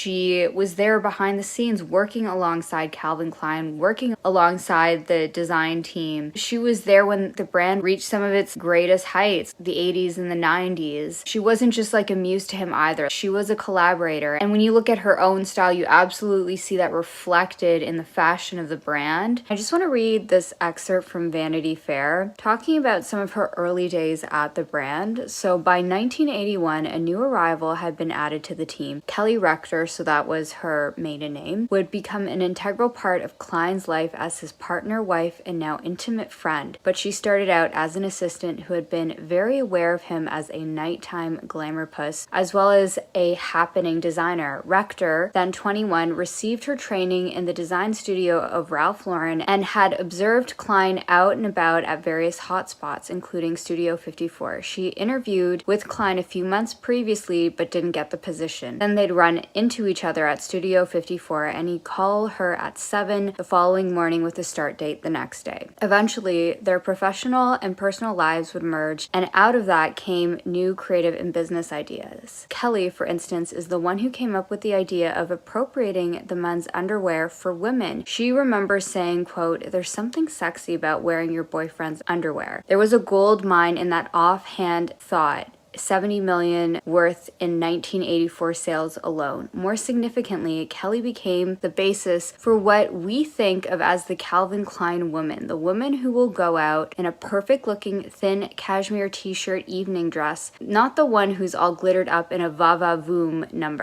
She was there behind the scenes working alongside Calvin Klein, working alongside the design team. She was there when the brand reached some of its greatest heights, the 80s and the 90s. She wasn't just like a muse to him either. She was a collaborator. And when you look at her own style, you absolutely see that reflected in the fashion of the brand. I just want to read this excerpt from Vanity Fair talking about some of her early days at the brand. So by 1981, a new arrival had been added to the team. Kelly Rector, so that was her maiden name, would become an integral part of Klein's life as his partner, wife, and now intimate friend. But she started out as an assistant who had been very aware of him as a nighttime glamour puss, as well as a happening designer. Rector, then 21, received her training in the design studio of Ralph Lauren and had observed Klein out and about at various hotspots, including Studio 54. She interviewed with Klein a few months previously, but didn't get the position. Then they'd run into each other at Studio 54, and he'd call her at 7 the following morning with a start date the next day. Eventually, their professional and personal lives would merge, and out of that came new creative and business ideas. Kelly, for instance, is the one who came up with the idea of appropriating the men's underwear for women. She remembers saying, quote, "There's something sexy about wearing your boyfriend's underwear." There was a gold mine in that offhand thought. 70 million worth in 1984 sales alone. More significantly, Kelly became the basis for what we think of as the Calvin Klein woman, the woman who will go out in a perfect looking thin cashmere t-shirt evening dress, not the one who's all glittered up in a va-va-voom number.